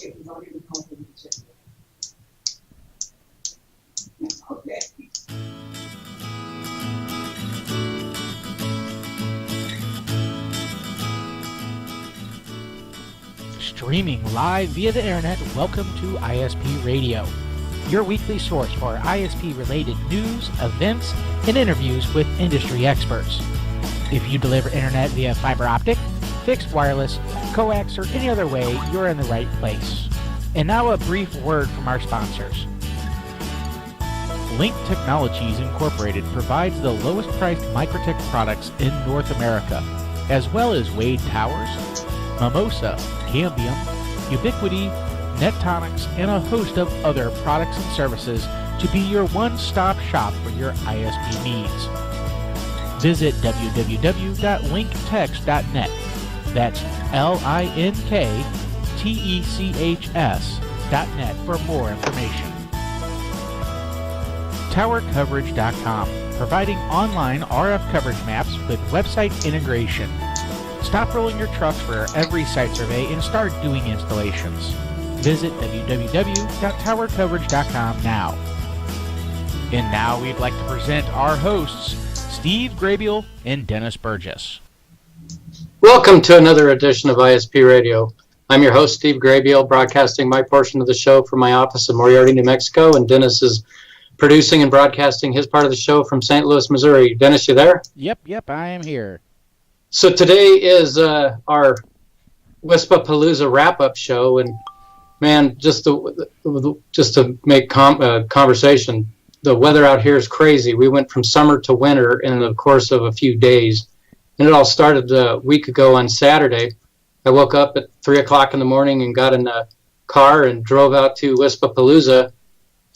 Okay. Streaming live via the internet, welcome to ISP Radio, your weekly source for ISP-related news, events, and interviews with industry experts. If you deliver internet via fiber optic, fixed wireless, coax, or any other way, you're in the right place. And now a brief word from our sponsors. Link Technologies Incorporated provides the lowest priced Microtech products in North America, as well as Wade Towers, Mimosa, Cambium, Ubiquity, Nettonics, and a host of other products and services to be your one-stop shop for your ISP needs. Visit www.linktechs.net. That's LINKTECHS.net for more information. TowerCoverage.com, providing online RF coverage maps with website integration. Stop rolling your trucks for every site survey and start doing installations. Visit www.towercoverage.com now. And now we'd like to present our hosts, Steve Grabiel and Dennis Burgess. Welcome to another edition of ISP Radio. I'm your host, Steve Grabiel, broadcasting my portion of the show from my office in Moriarty, New Mexico, and Dennis is producing and broadcasting his part of the show from St. Louis, Missouri. Dennis, you there? Yep, I am here. So today is our WISPAPALOOZA wrap-up show, and man, just to make conversation, the weather out here is crazy. We went from summer to winter in the course of a few days, and it all started a week ago on Saturday. I woke up at 3 o'clock in the morning and got in a car and drove out to WISPAPALOOZA,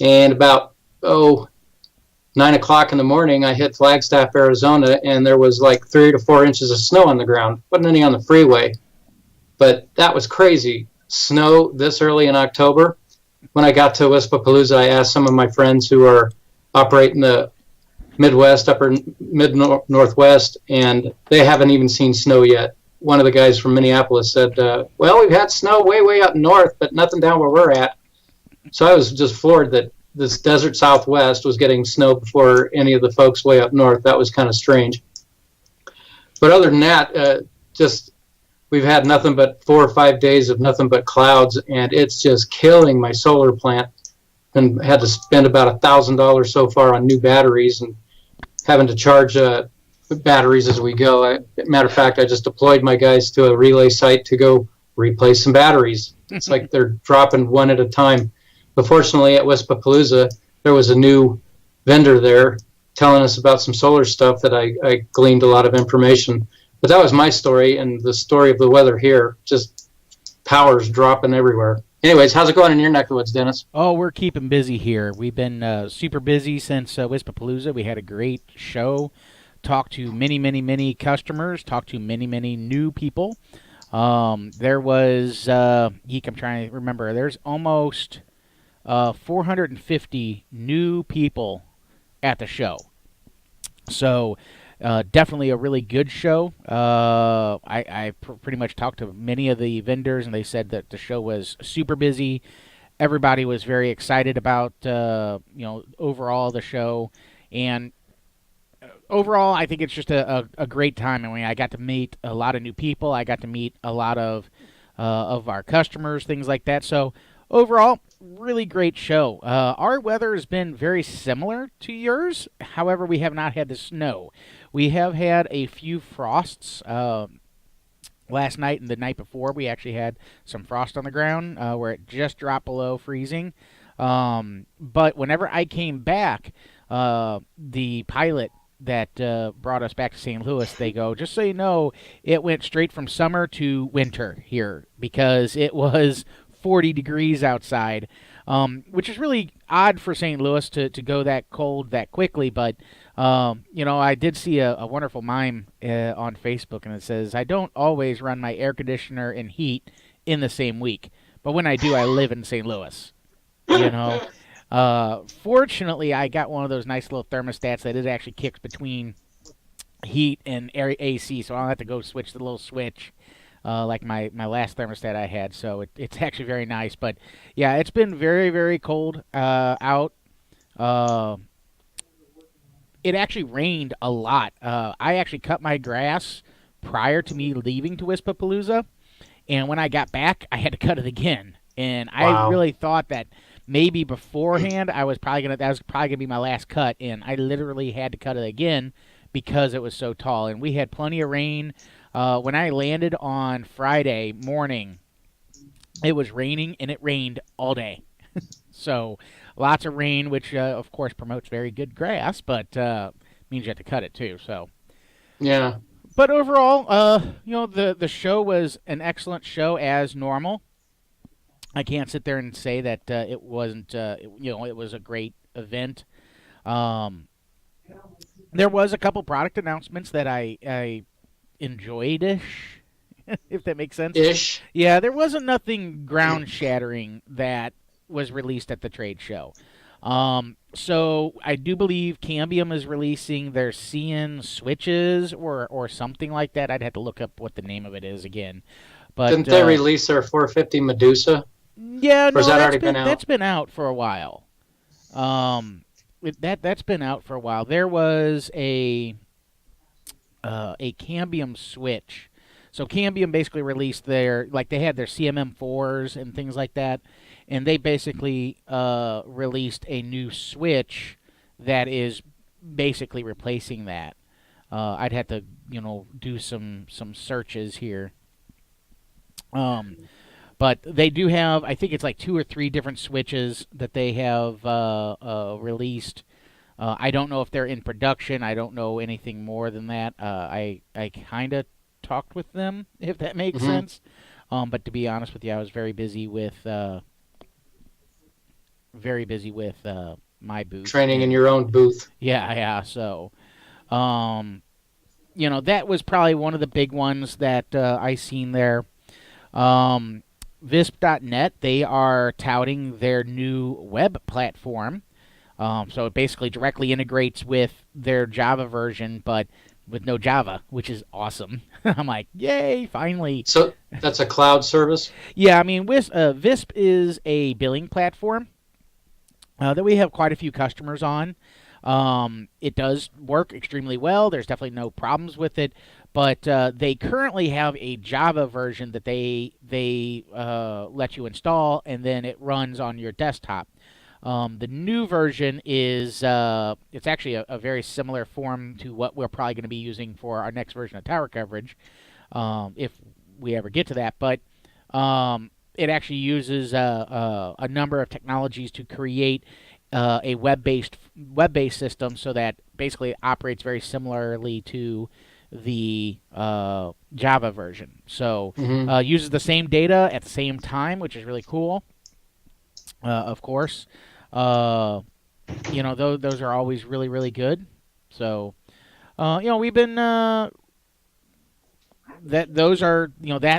and about 9 o'clock in the morning, I hit Flagstaff, Arizona, and there was like 3 to 4 inches of snow on the ground. Wasn't any on the freeway, but that was crazy. Snow this early in October. When I got to WISPAPALOOZA, I asked some of my friends who are operating the Midwest, upper mid-northwest, and they haven't even seen snow yet. One of the guys from Minneapolis said, well, we've had snow way up north, but nothing down where we're at. So I was just floored that this desert Southwest was getting snow before any of the folks way up north. That was kind of strange. But other than that, we've had nothing but 4 or 5 days of nothing but clouds, and it's just killing my solar plant. And had to spend about $1,000 so far on new batteries and having to charge batteries as we go. Matter of fact, I just deployed my guys to a relay site to go replace some batteries. It's like they're dropping one at a time. But fortunately, at WISPAPALOOZA, there was a new vendor there telling us about some solar stuff that I gleaned a lot of information. But that was my story, and the story of the weather here, just power's dropping everywhere. Anyways, how's it going in your neck of the woods, Dennis? Oh, we're keeping busy here. We've been super busy since WISPAPALOOZA. We had a great show, talked to many customers, talked to many new people. There was, I'm trying to remember, there's almost 450 new people at the show. So definitely a really good show. I pretty much talked to many of the vendors, and they said that the show was super busy. Everybody was very excited about overall the show, and overall I think it's just a great time. I mean, I got to meet a lot of new people. I got to meet a lot of our customers, things like that. So overall, really great show. Our weather has been very similar to yours. However, we have not had the snow. We have had a few frosts. Last night and the night before, we actually had some frost on the ground where it just dropped below freezing. But whenever I came back, the pilot that brought us back to St. Louis, they go, just so you know, it went straight from summer to winter here because it was 40 degrees outside, which is really odd for St. Louis to go that cold that quickly. But, I did see a wonderful mime on Facebook, and it says, I don't always run my air conditioner and heat in the same week. But when I do, I live in St. Louis. Fortunately, I got one of those nice little thermostats that it actually kicks between heat and AC, so I don't have to go switch the little switch like my last thermostat I had. So it's actually very nice. But yeah, it's been very, very cold out. Uh, it actually rained a lot. I actually cut my grass prior to me leaving to Wispapalooza, and when I got back, I had to cut it again. And I Wow. really thought that maybe beforehand that was probably gonna be my last cut, and I literally had to cut it again because it was so tall. And we had plenty of rain. When I landed on Friday morning, it was raining, and it rained all day. So lots of rain, which of course promotes very good grass, but means you have to cut it too. So, Yeah. but overall, the show was an excellent show as normal. I can't sit there and say that it wasn't. It was a great event. Um, there was a couple product announcements that I enjoyed ish, if that makes sense. Ish. Yeah, there wasn't nothing ground shattering that was released at the trade show. So I do believe Cambium is releasing their CN switches or something like that. I'd have to look up what the name of it is again. But Didn't they release their 450 Medusa? yeah, Or has no, that already been out? that's been out for a while. That's been out for a while. There was a Cambium switch. So Cambium basically released they had their CMM4s and things like that, and they basically released a new switch that is basically replacing that. I'd have to do some searches here. But they do have, I think it's like 2 or 3 different switches that they have released. I don't know if they're in production. I don't know anything more than that. I kind of talked with them, if that makes sense. But to be honest with you, I was very busy with my booth. Training in your own booth. Yeah. So, that was probably one of the big ones that I seen there. Visp.net, they are touting their new web platform. So it basically directly integrates with their Java version, but with no Java, which is awesome. I'm like, yay, finally. So that's a cloud service? Yeah, I mean, Visp is a billing platform that we have quite a few customers on. It does work extremely well. There's definitely no problems with it, but they currently have a Java version that they let you install, and then it runs on your desktop. The new version is it's actually a very similar form to what we're probably going to be using for our next version of tower coverage, if we ever get to that. But it actually uses a number of technologies to create a web-based system, so that basically it operates very similarly to the Java version. So uses the same data at the same time, which is really cool. Of course, those are always really, really good. So, we've been that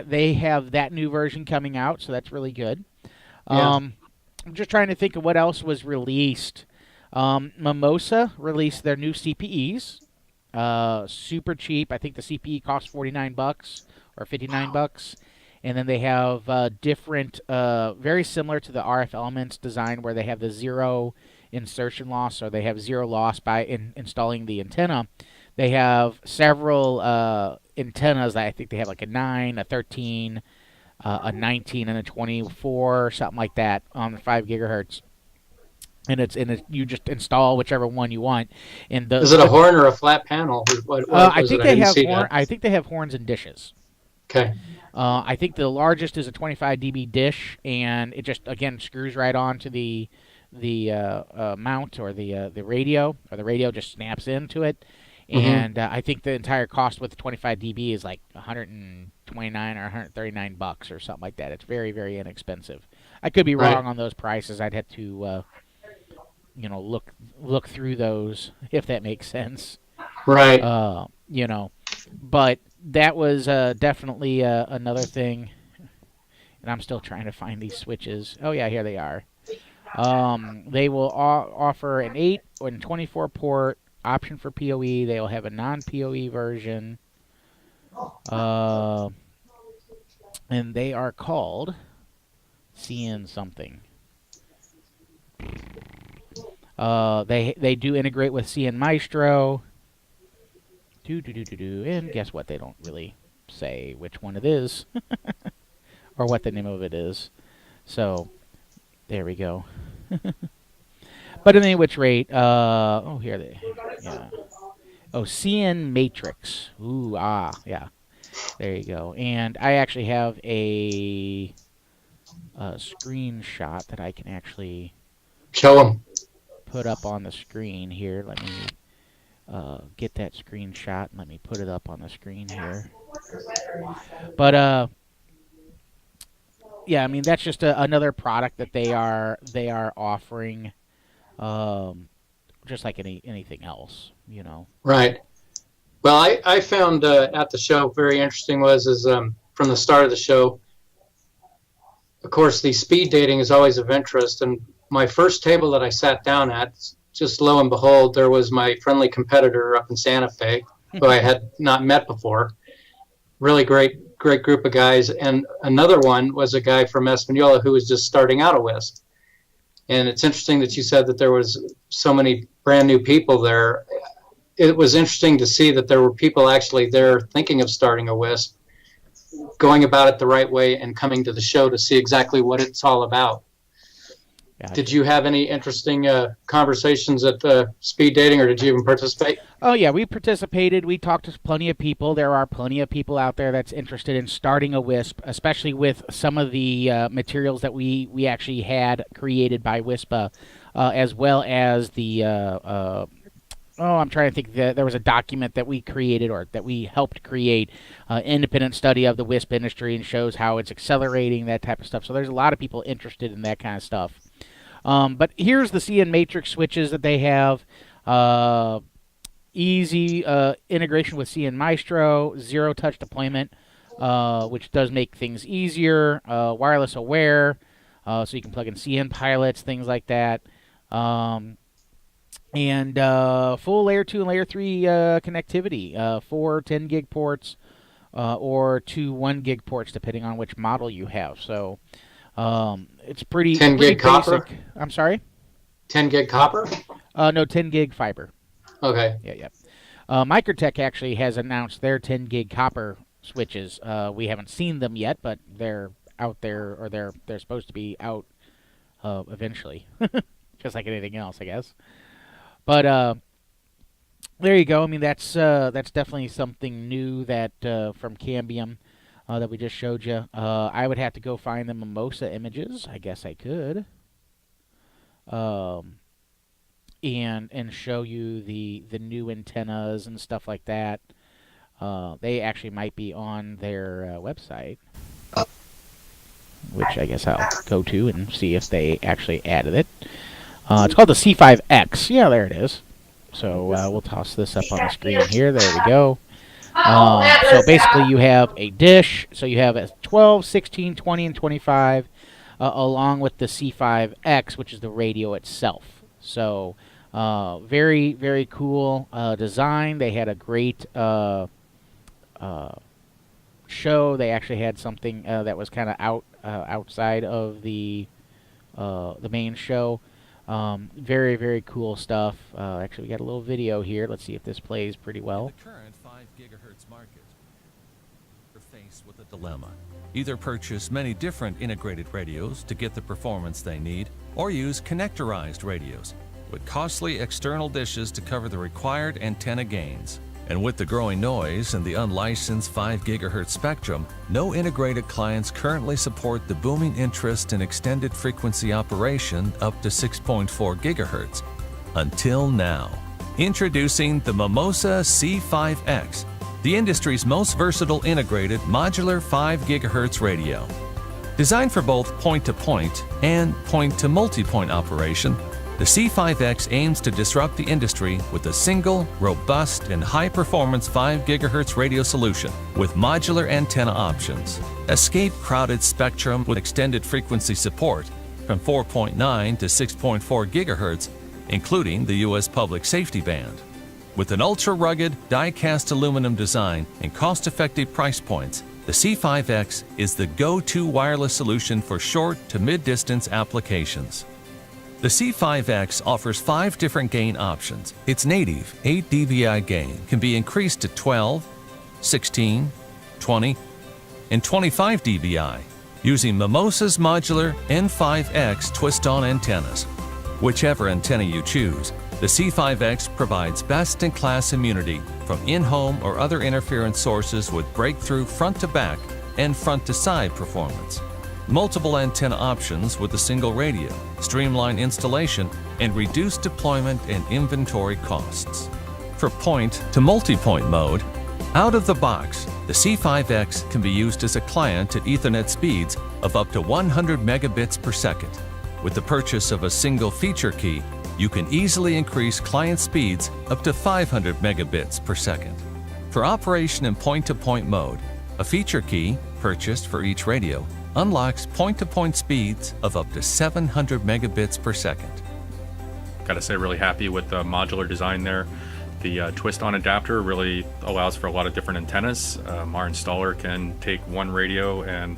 they have that new version coming out, so that's really good. Yeah. I'm just trying to think of what else was released. Mimosa released their new CPEs, super cheap. I think the CPE costs $49 or $59. And then they have different, very similar to the RF Elements design, where they have the zero insertion loss, or they have zero loss by installing the antenna. They have several antennas that I think they have like a 9, a 13, a 19, and a 24, something like that on the 5 gigahertz. And it's you just install whichever one you want. And is it a horn or a flat panel? I think they have I think they have horns and dishes. Okay. I think the largest is a 25 dB dish, and it just again screws right onto the mount or the radio, or the radio just snaps into it. And I think the entire cost with the 25 dB is like $129 or $139 or something like that. It's very, very inexpensive. I could be wrong on those prices. I'd have to look through those, if that makes sense. Right. But that was definitely another thing. And I'm still trying to find these switches. Oh yeah, here they are. They will offer an 8 and 24 port option for PoE. They will have a non-PoE version. and they are called CN something. They do integrate with CN Maestro. And guess what? They don't really say which one it is or what the name of it is. So there we go. But at any which rate, here they, yeah. Oh, CN Matrix. Ooh, yeah. There you go. And I actually have a screenshot that I can actually Show them. put up on the screen here. Let me get that screenshot and let me put it up on the screen here. But yeah, I mean that's just another product that they are offering, just like anything else, you know. Right. Well, I found at the show very interesting from the start of the show. Of course, the speed dating is always of interest, and my first table that I sat down at, just lo and behold, there was my friendly competitor up in Santa Fe, who I had not met before. Really great group of guys. And another one was a guy from Espanola who was just starting out a WISP. And it's interesting that you said that there was so many brand new people there. It was interesting to see that there were people actually there thinking of starting a WISP, going about it the right way, and coming to the show to see exactly what it's all about. Gotcha. Did you have any interesting conversations at speed dating, or did you even participate? Oh, yeah, we participated. We talked to plenty of people. There are plenty of people out there that's interested in starting a WISP, especially with some of the materials that we actually had created by WISPA, as well as the I'm trying to think. There was a document that we created, or that we helped create, independent study of the WISP industry, and shows how it's accelerating, that type of stuff. So there's a lot of people interested in that kind of stuff. But here's the CN Matrix switches that they have. Easy integration with CN Maestro, zero-touch deployment, which does make things easier. Wireless aware, so you can plug in CN pilots, things like that. And full Layer 2 and Layer 3 connectivity, 4 10 gig ports, or 2 1 gig ports, depending on which model you have. So it's pretty 10 pretty gig basic. copper? I'm sorry? 10 gig copper? No, 10 gig fiber. Okay. Yeah. Microtech actually has announced their 10 gig copper switches. We haven't seen them yet, but they're out there, or they're supposed to be out eventually, just like anything else, I guess. But there you go. I mean, that's definitely something new that from Cambium that we just showed you. I would have to go find the Mimosa images. I guess I could. And show you the new antennas and stuff like that. They actually might be on their website, which I guess I'll go to and see if they actually added it. It's called the C5X. Yeah, there it is. So we'll toss this up on the screen here. There we go. So basically you have a dish. So you have a 12, 16, 20, and 25, along with the C5X, which is the radio itself. So very, very cool design. They had a great show. They actually had something that was kind of outside of the main show. Very, very cool stuff. Actually, we got a little video here. Let's see if this plays pretty well. In the current 5 gigahertz market, you're faced with a dilemma. Either purchase many different integrated radios to get the performance they need, or use connectorized radios with costly external dishes to cover the required antenna gains. And with the growing noise and the unlicensed 5 gigahertz spectrum, no integrated clients currently support the booming interest in extended frequency operation up to 6.4 gigahertz. Until now. Introducing the Mimosa C5X, the industry's most versatile integrated modular 5 gigahertz radio. Designed for both point-to-point and point-to-multipoint operation, the C5X aims to disrupt the industry with a single, robust, and high-performance 5 GHz radio solution with modular antenna options. Escape crowded spectrum with extended frequency support from 4.9 to 6.4 GHz, including the U.S. Public Safety Band. With an ultra-rugged, die-cast aluminum design and cost-effective price points, the C5X is the go-to wireless solution for short to mid-distance applications. The C5X offers 5 different gain options. Its native 8 dBi gain can be increased to 12, 16, 20, and 25 dBi using Mimosa's modular N5X twist-on antennas. Whichever antenna you choose, the C5X provides best-in-class immunity from in-home or other interference sources with breakthrough front-to-back and front-to-side performance. Multiple antenna options with a single radio, streamlined installation, and reduced deployment and inventory costs. For point to multi-point mode, out of the box, the C5X can be used as a client at Ethernet speeds of up to 100 megabits per second. With the purchase of a single feature key, you can easily increase client speeds up to 500 megabits per second. For operation in point-to-point mode, a feature key, purchased for each radio, unlocks point-to-point speeds of up to 700 megabits per second. Gotta say, really happy with the modular design there. The twist-on adapter really allows for a lot of different antennas. Our installer can take one radio and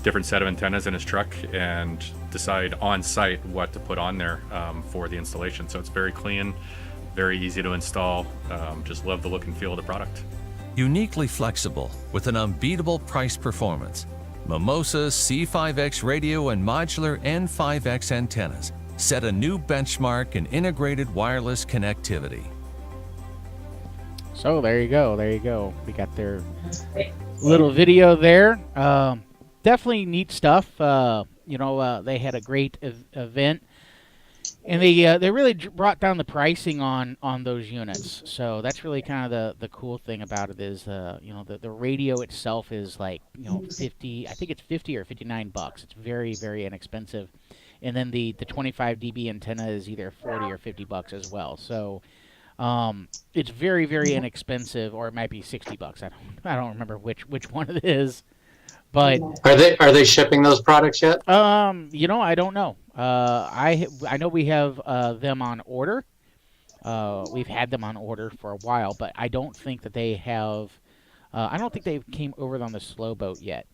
different set of antennas in his truck and decide on site what to put on there for the installation. So it's very clean, very easy to install. Just love the look and feel of the product. Uniquely flexible with an unbeatable price performance, Mimosa's C5X radio and modular N5X antennas set a new benchmark in integrated wireless connectivity. So there you go. There you go. We got their little video there. Definitely neat stuff. They had a great event, and they really brought down the pricing on those units. So that's really kind of the cool thing about it is the radio itself is like 50. I think it's 50 or $59. It's very, very inexpensive, and then the 25 dB antenna is either 40 or $50 as well. So it's very, very inexpensive, or it might be $60. I don't remember which one it is. But are they shipping those products yet? I don't know. I know we have them on order. We've had them on order for a while, but I don't think that they have. I don't think they came over on the slow boat yet.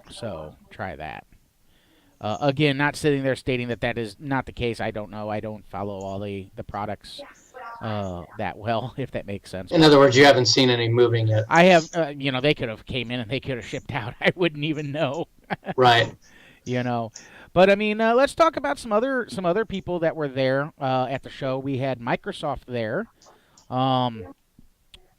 So try that. Again, not sitting there stating that is not the case. I don't know. I don't follow all the products that well, if that makes sense. In other words, you haven't seen any moving yet. I have, they could have came in and they could have shipped out. I wouldn't even know. Right. But I mean, let's talk about some other people that were there at the show. We had Microsoft there. Yeah,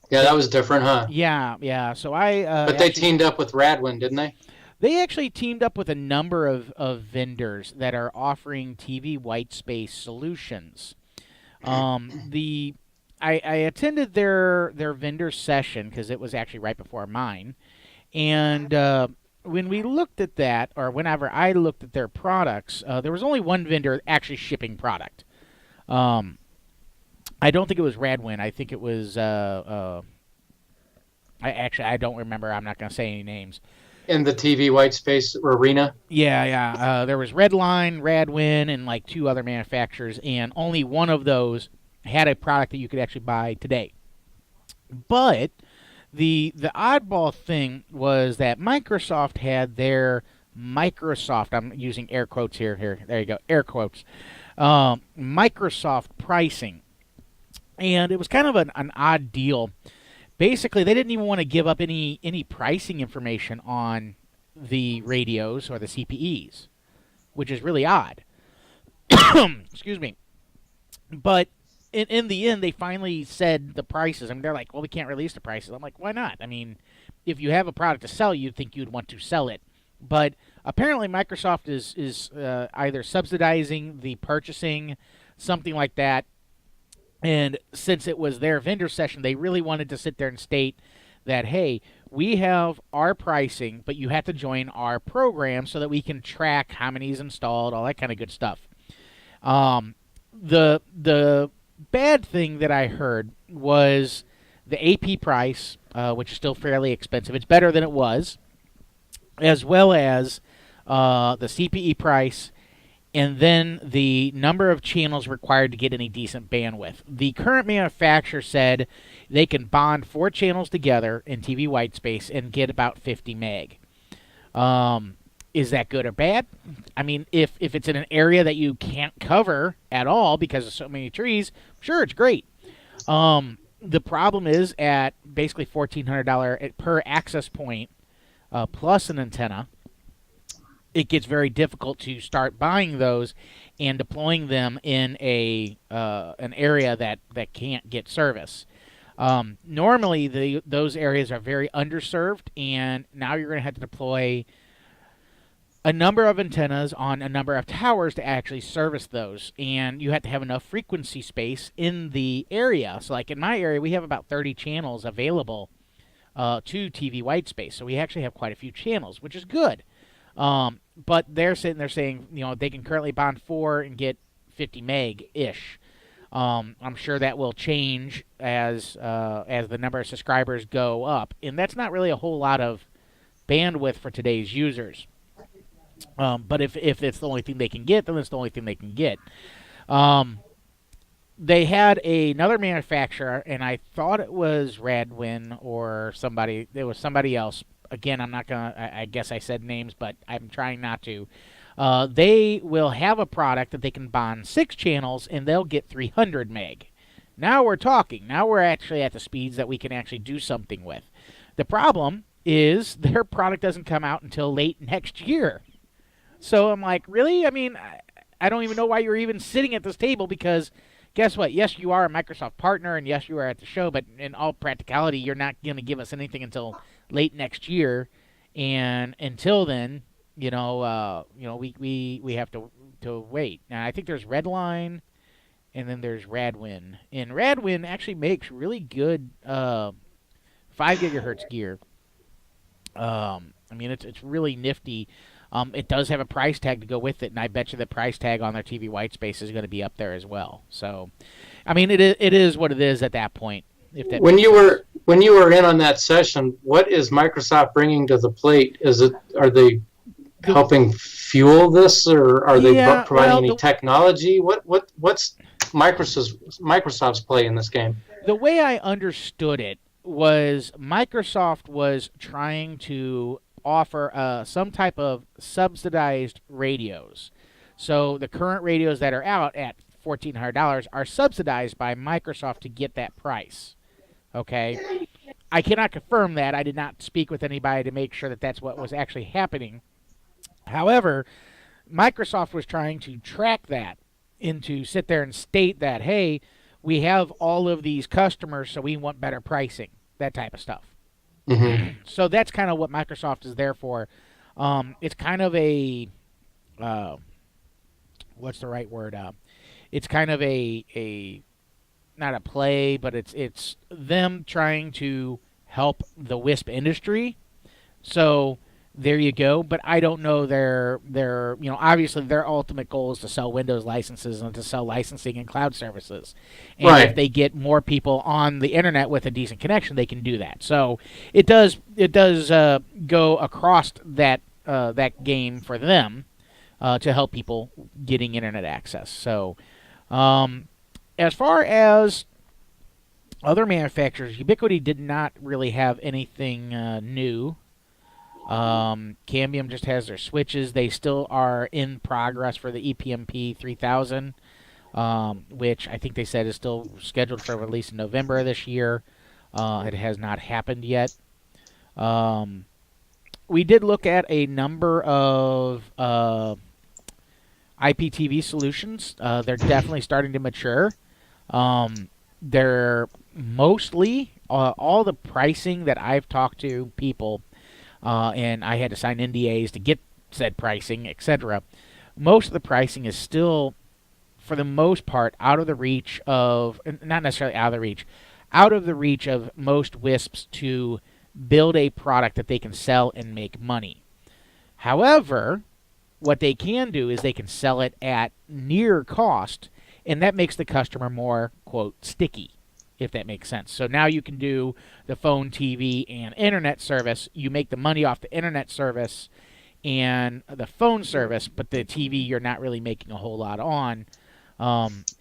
that was different, huh? Yeah. So but they teamed up with Radwin, didn't they? They actually teamed up with a number of vendors that are offering TV white space solutions. I attended their vendor session because it was actually right before mine, and when we looked at that, or whenever I looked at their products, there was only one vendor actually shipping product. I don't think it was Radwin. I think it was I don't remember. I'm not going to say any names. In the TV white space arena? Yeah. There was Redline, Radwin, and like 2 other manufacturers, and only one of those had a product that you could actually buy today. But the oddball thing was that Microsoft had their Microsoft, I'm using air quotes here, there you go, air quotes, Microsoft pricing. And it was kind of an odd deal. Basically, they didn't even want to give up any pricing information on the radios or the CPEs, which is really odd. Excuse me. But in the end, they finally said the prices. I mean, they're like, well, we can't release the prices. I'm like, why not? I mean, if you have a product to sell, you'd think you'd want to sell it. But apparently, Microsoft is either subsidizing the purchasing, something like that. And since it was their vendor session, they really wanted to sit there and state that, hey, we have our pricing, but you have to join our program so that we can track how many is installed, all that kind of good stuff. The bad thing that I heard was the AP price, which is still fairly expensive. It's better than it was, as well as the CPE price and then the number of channels required to get any decent bandwidth. The current manufacturer said they can bond 4 channels together in TV white space and get about 50 meg. Is that good or bad? I mean, if it's in an area that you can't cover at all because of so many trees, sure, it's great. The problem is at basically $1,400 per access point plus an antenna, it gets very difficult to start buying those and deploying them in an area that can't get service. Normally, those areas are very underserved, and now you're going to have to deploy a number of antennas on a number of towers to actually service those, and you have to have enough frequency space in the area. So like in my area, we have about 30 channels available to TV white space, so we actually have quite a few channels, which is good. But they're sitting there saying, they can currently bond 4 and get 50 meg-ish. I'm sure that will change as the number of subscribers go up, and that's not really a whole lot of bandwidth for today's users. But if it's the only thing they can get, then it's the only thing they can get. They had another manufacturer, and I thought it was Radwin or somebody. It was somebody else. Again, I'm not going to, I guess I said names, but I'm trying not to. They will have a product that they can bond 6 channels, and they'll get 300 meg. Now we're talking. Now we're actually at the speeds that we can actually do something with. The problem is their product doesn't come out until late next year. So I'm like, really? I mean, I don't even know why you're even sitting at this table, because guess what? Yes, you are a Microsoft partner, and yes, you are at the show, but in all practicality, you're not going to give us anything until late next year. And until then, we have to wait. Now, I think there's Redline, and then there's Radwin. And Radwin actually makes really good 5 gigahertz gear. I mean, it's really nifty. It does have a price tag to go with it, and I bet you the price tag on their TV white space is going to be up there as well. So, I mean, it is what it is at that point. If that when you were in on that session, what is Microsoft bringing to the plate? Are they helping fuel this, or are they providing any technology? What's Microsoft's play in this game? The way I understood it was Microsoft was trying to offer some type of subsidized radios. So the current radios that are out at $1,400 are subsidized by Microsoft to get that price. Okay? I cannot confirm that. I did not speak with anybody to make sure that that's what was actually happening. However, Microsoft was trying to track that and to sit there and state that, hey, we have all of these customers, so we want better pricing, that type of stuff. Mm-hmm. So that's kind of what Microsoft is there for. It's kind of a what's the right word? It's kind of a not a play, but it's them trying to help the WISP industry. So there you go. But I don't know their obviously their ultimate goal is to sell Windows licenses and to sell licensing and cloud services. And right. If they get more people on the internet with a decent connection, they can do that. So it does go across that game for them to help people getting internet access. So as far as other manufacturers, Ubiquiti did not really have anything new. Cambium just has their switches. They still are in progress for the EPMP 3000, which I think they said is still scheduled for release in November of this year. It has not happened yet. We did look at a number of IPTV solutions. They're definitely starting to mature. They're mostly all the pricing that I've talked to people, and I had to sign NDAs to get said pricing, etc. Most of the pricing is still, for the most part, out of the reach of, not necessarily out of the reach of most WISPs to build a product that they can sell and make money. However, what they can do is they can sell it at near cost, and that makes the customer more, quote, sticky, if that makes sense. So now you can do the phone, TV, and internet service. You make the money off the internet service, and the phone service, but the TV you're not really making a whole lot on.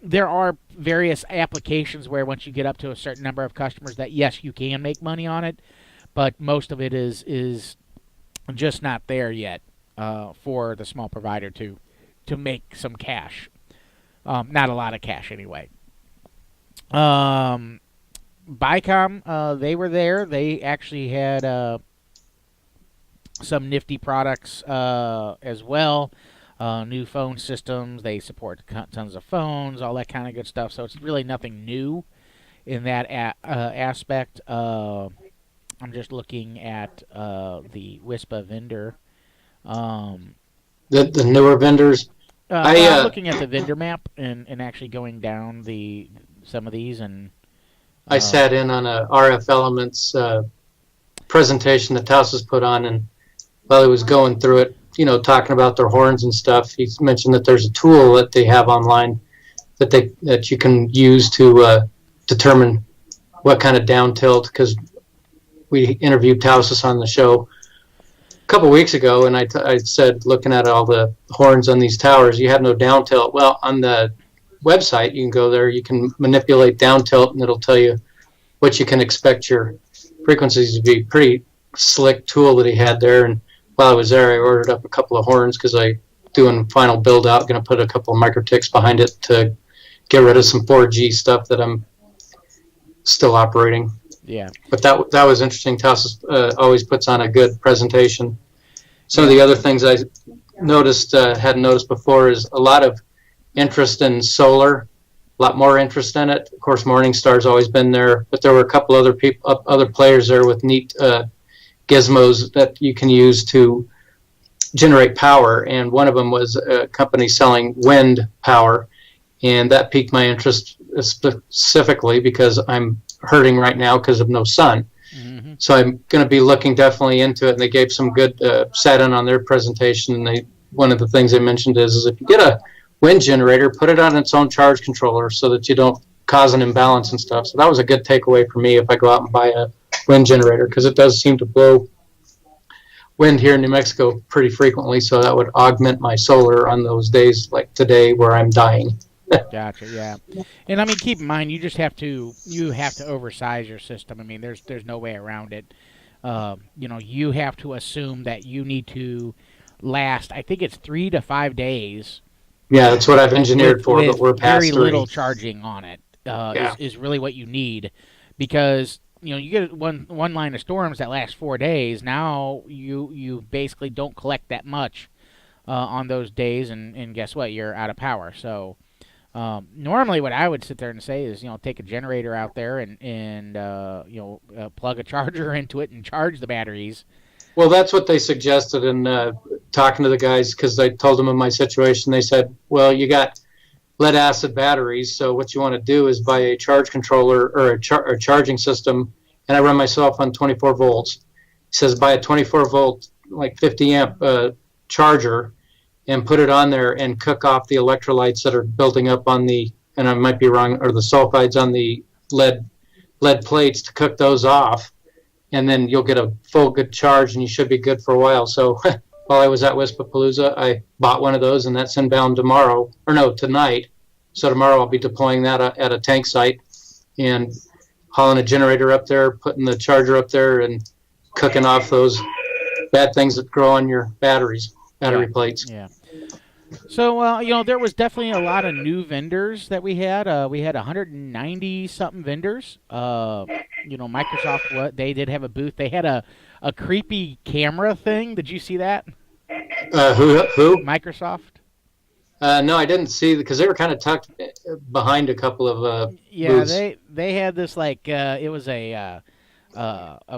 There are various applications where once you get up to a certain number of customers that, yes, you can make money on it, but most of it is just not there yet for the small provider to make some cash. Not a lot of cash anyway. Bicom, they were there. They actually had some nifty products as well. New phone systems. They support tons of phones, all that kind of good stuff. So it's really nothing new in that aspect. I'm just looking at the WISPA vendor. The newer vendors. I'm looking at the vendor map and actually going down some of these, and I sat in on a RF Elements presentation that Taus's put on, and while he was going through it, talking about their horns and stuff, he mentioned that there's a tool that they have online that you can use to determine what kind of down tilt, because we interviewed Tausus on the show a couple weeks ago, and I said, looking at all the horns on these towers, you have no down tilt. Well, on the website, you can go there, you can manipulate down tilt, and it'll tell you what you can expect your frequencies to be. Pretty slick tool that he had there. And while I was there, I ordered up a couple of horns because I doing final build out, going to put a couple of microticks behind it to get rid of some 4G stuff that I'm still operating. Yeah. But that was interesting. Taus always puts on a good presentation. Some of the other things I noticed, hadn't noticed before, is a lot of interest in solar, a lot more interest in it. Of course, Morningstar's always been there, but there were a couple other other players there with neat gizmos that you can use to generate power. And one of them was a company selling wind power, and that piqued my interest specifically because I'm hurting right now because of no sun. Mm-hmm. So I'm going to be looking definitely into it. And they gave some good sat in on their presentation. And one of the things they mentioned is if you get a wind generator, put it on its own charge controller so that you don't cause an imbalance and stuff. So that was a good takeaway for me if I go out and buy a wind generator, because it does seem to blow wind here in New Mexico pretty frequently. So that would augment my solar on those days like today where I'm dying. Gotcha. Yeah, and I mean, keep in mind, you have to oversize your system. I mean, there's no way around it. You have to assume that you need to last. I think it's 3 to 5 days. Yeah, that's what I've engineered for, but we're past very 3. Little charging on it is really what you need, because you get one line of storms that last 4 days. Now you basically don't collect that much on those days, and guess what? You're out of power. So. Normally what I would sit there and say is, take a generator out there and plug a charger into it and charge the batteries. Well, that's what they suggested in talking to the guys, because I told them in my situation. They said, well, you got lead acid batteries, so what you want to do is buy a charge controller or a charging system, and I run myself on 24 volts. He says buy a 24 volt, like 50 amp charger, and put it on there and cook off the electrolytes that are building up on and I might be wrong, or the sulfides on the lead plates, to cook those off, and then you'll get a full good charge and you should be good for a while. So while I was at WISPAPALOOZA, I bought one of those, and that's inbound tonight. So tomorrow I'll be deploying that at a tank site and hauling a generator up there, putting the charger up there, and cooking off those bad things that grow on your battery plates. Yeah. So, there was definitely a lot of new vendors that we had. We had 190-something vendors. Microsoft, they did have a booth. They had a creepy camera thing. Did you see that? Who? Microsoft. No, I didn't see, because they were kind of tucked behind a couple of booths. They had this, it was a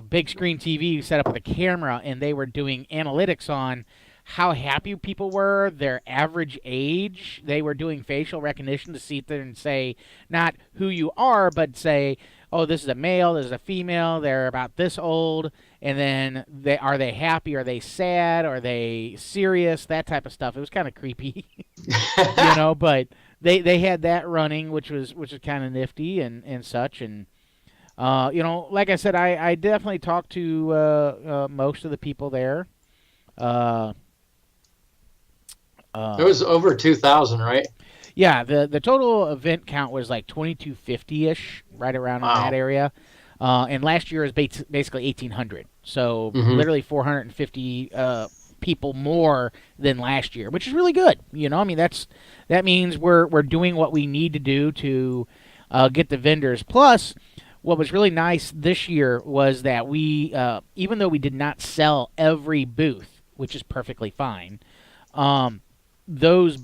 big screen TV set up with a camera, and they were doing analytics on how happy people were, their average age. They were doing facial recognition to sit there and say not who you are, but say, oh, this is a male, this is a female, they're about this old, and then are they happy, are they sad, are they serious, that type of stuff. It was kind of creepy, but they had that running, which was kind of nifty and such. And like I said, I definitely talked to most of the people there. It was over 2,000, right? Yeah, the total event count was like 2,250-ish, right around in that area. And last year was basically 1,800. So literally 450 people more than last year, which is really good. You know, I mean, that means we're doing what we need to do to get the vendors. Plus, what was really nice this year was that we, even though we did not sell every booth, which is perfectly fine, those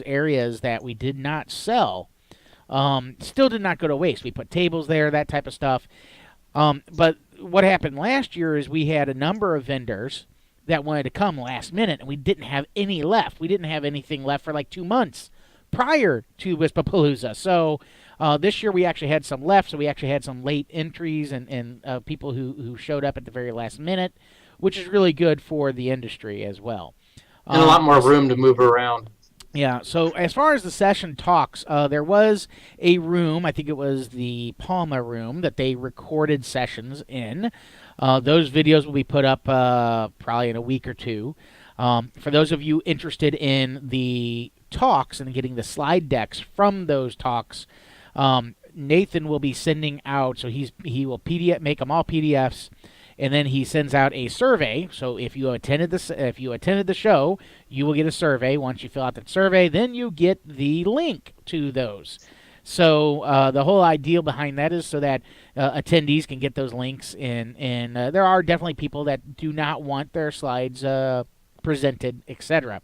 areas that we did not sell still did not go to waste. We put tables there, that type of stuff. But what happened last year is we had a number of vendors that wanted to come last minute, and we didn't have any left. We didn't have anything left for like 2 months prior to WISPAPALOOZA. So this year we actually had some left, so we actually had some late entries and people who showed up at the very last minute, which is really good for the industry as well. And a lot more room to move around. Yeah, so as far as the session talks, there was a room, I think it was the Palma room, that they recorded sessions in. Those videos will be put up probably in a week or two. For those of you interested in the talks and getting the slide decks from those talks, Nathan will be sending out, so he will make them all PDFs, and then he sends out a survey. So if you attended the show, you will get a survey. Once you fill out that survey, then you get the link to those. So the whole idea behind that is so that attendees can get those links, and there are definitely people that do not want their slides presented, etc.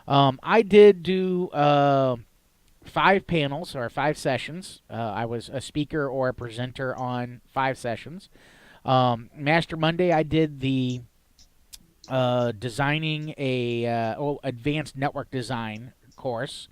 I did do 5 panels or 5 sessions. I was a speaker or a presenter on 5 sessions. Master Monday, I did the designing a advanced network design course.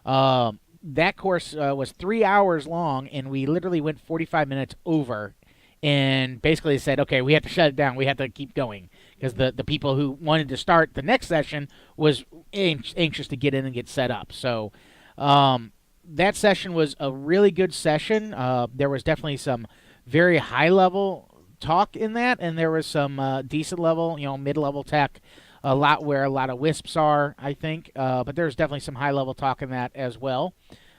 That course was 3 hours long, and we literally went 45 minutes over, and basically said, okay, we have to shut it down. We have to keep going, because the people who wanted to start the next session was anxious to get in and get set up. So that session was a really good session. There was definitely some very high-level talk in that, and there was some decent level, mid-level tech, a lot where a lot of WISPs are, I think, but there's definitely some high-level talk in that as well.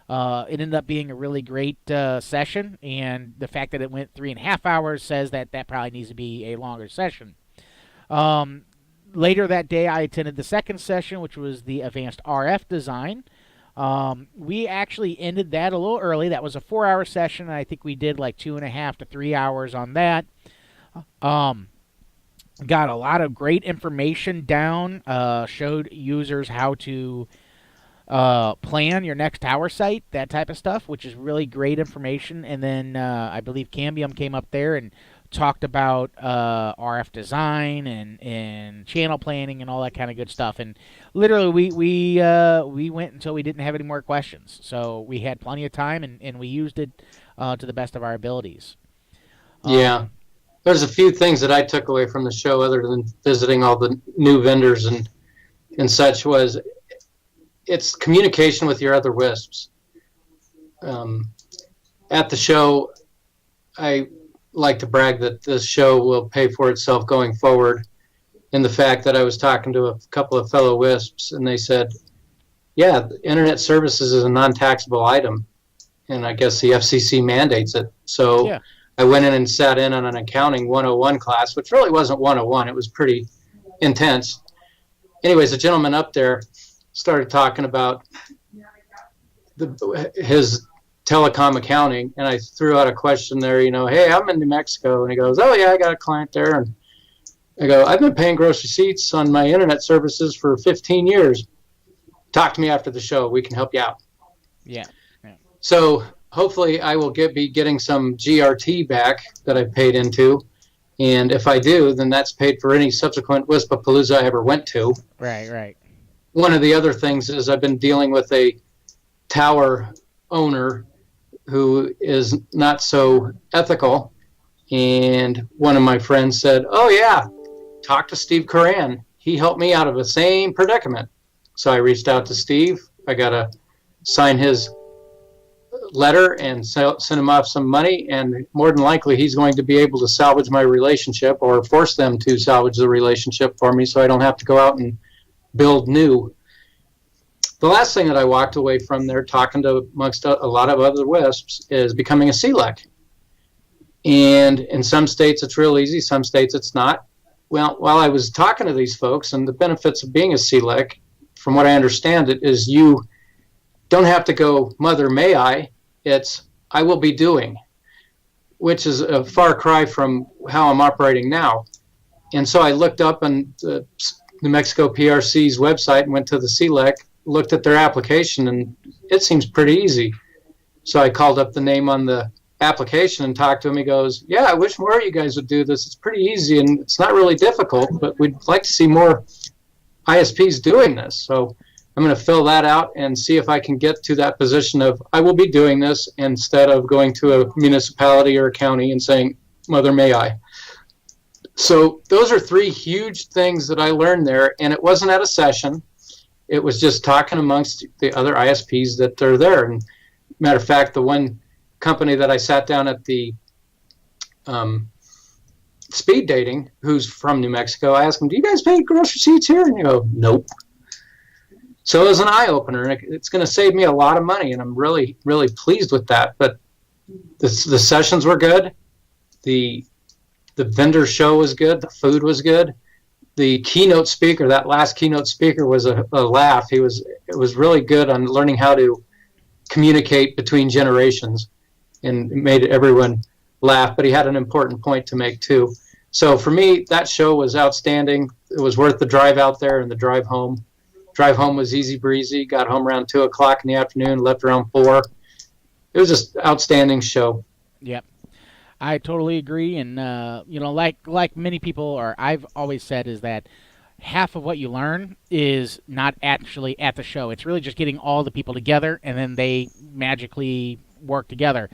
It ended up being a really great session, and the fact that it went 3.5 hours says that probably needs to be a longer session. Later that day, I attended the second session, which was the advanced RF design. We actually ended that a little early. That was a 4-hour session, and I think we did like 2.5 to 3 hours on that. Got a lot of great information down, showed users how to plan your next tower site, that type of stuff, which is really great information. And then I believe Cambium came up there and talked about RF design and channel planning and all that kind of good stuff. And literally we went until we didn't have any more questions. So we had plenty of time, and we used it to the best of our abilities. Yeah. There's a few things that I took away from the show other than visiting all the new vendors and such. Was it's communication with your other WISPs. At the show, I like to brag that this show will pay for itself going forward, in the fact that I was talking to a couple of fellow WISPs, and they said, yeah, internet services is a non-taxable item, and I guess the FCC mandates it. So yeah. I went in and sat in on an accounting 101 class, which really wasn't 101. It was pretty intense. Anyways, the gentleman up there started talking about his telecom accounting, and I threw out a question there, hey, I'm in New Mexico. And he goes, oh, yeah, I got a client there. And I go, I've been paying gross receipts on my internet services for 15 years. Talk to me after the show. We can help you out. Yeah. So hopefully I will be getting some GRT back that I paid into. And if I do, then that's paid for any subsequent WISPAPALOOZA I ever went to. Right. One of the other things is I've been dealing with a tower owner who is not so ethical. And one of my friends said, oh, yeah, talk to Steve Coran. He helped me out of the same predicament. So I reached out to Steve. I got to sign his letter and send him off some money, and more than likely he's going to be able to salvage my relationship, or force them to salvage the relationship for me, so I don't have to go out and build new. The last thing that I walked away from there, talking to amongst a lot of other WISPs, is becoming a CLEC. And in some states it's real easy, some states it's not. Well, while I was talking to these folks, and the benefits of being a CLEC, from what I understand it, is you don't have to go, Mother, may I? It's, I will be doing, which is a far cry from how I'm operating now. And so I looked up on the New Mexico PRC's website and went to the CLEC, looked at their application, and it seems pretty easy. So I called up the name on the application and talked to him. He goes, yeah, I wish more of you guys would do this. It's pretty easy and it's not really difficult, but we'd like to see more ISPs doing this. So I'm going to fill that out and see if I can get to that position of I will be doing this instead of going to a municipality or a county and saying, Mother, may I? So those are three huge things that I learned there, and it wasn't at a session. It was just talking amongst the other ISPs that are there. And matter of fact, the one company that I sat down at the speed dating, who's from New Mexico, I asked him, do you guys pay gross receipts here? And you go, nope. So it was an eye-opener, and it's going to save me a lot of money, and I'm really, really pleased with that. But the sessions were good. The vendor show was good. The food was good. The keynote speaker, that last keynote speaker, was a laugh. It was really good on learning how to communicate between generations, and it made everyone laugh. But he had an important point to make too. So for me, that show was outstanding. It was worth the drive out there and the drive home. Drive home was easy breezy. Got home around 2 o'clock in the afternoon. Left around 4. It was just outstanding show. Yep. I totally agree, and like many people, or I've always said, is that half of what you learn is not actually at the show. It's really just getting all the people together, and then they magically work together.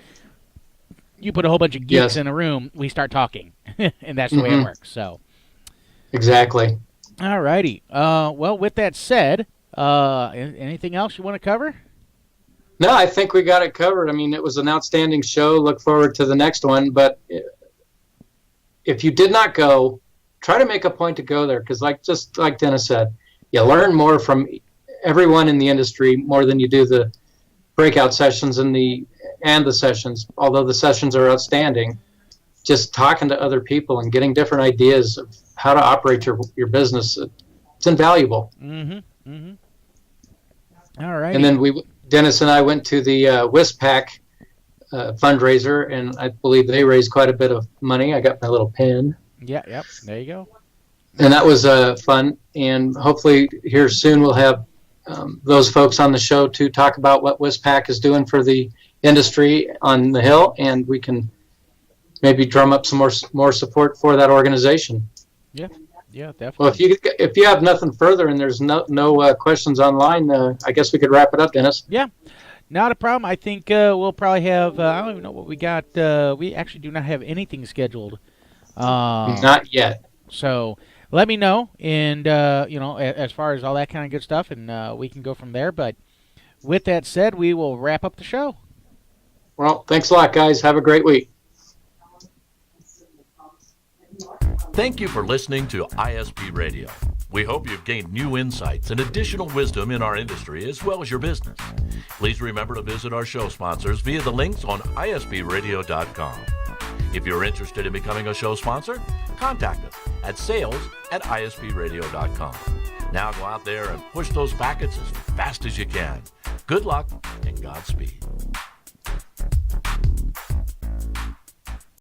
You put a whole bunch of geeks in a room, we start talking, and that's the way it works. So, exactly. All righty. Well, with that said, anything else you want to cover? No, I think we got it covered. I mean, it was an outstanding show. Look forward to the next one. But if you did not go, try to make a point to go there, because just like Dennis said, you learn more from everyone in the industry more than you do the breakout sessions and the sessions. Although the sessions are outstanding, just talking to other people and getting different ideas of how to operate your business, it's invaluable. All right. And then Dennis and I went to the WISPAC fundraiser, and I believe they raised quite a bit of money. I got my little pin. Yeah, yep. There you go. And that was fun. And hopefully here soon we'll have those folks on the show to talk about what WISPAC is doing for the industry on the Hill, and we can maybe drum up some more support for that organization. Yeah. Yeah, definitely. Well, if you have nothing further and there's no questions online, I guess we could wrap it up, Dennis. Yeah, not a problem. I think we'll probably have. I don't even know what we got. We actually do not have anything scheduled. Not yet. So let me know, and as far as all that kind of good stuff, and we can go from there. But with that said, we will wrap up the show. Well, thanks a lot, guys. Have a great week. Thank you for listening to ISP Radio. We hope you've gained new insights and additional wisdom in our industry as well as your business. Please remember to visit our show sponsors via the links on ispradio.com. If you're interested in becoming a show sponsor, contact us at sales@ispradio.com. Now go out there and push those packets as fast as you can. Good luck and Godspeed.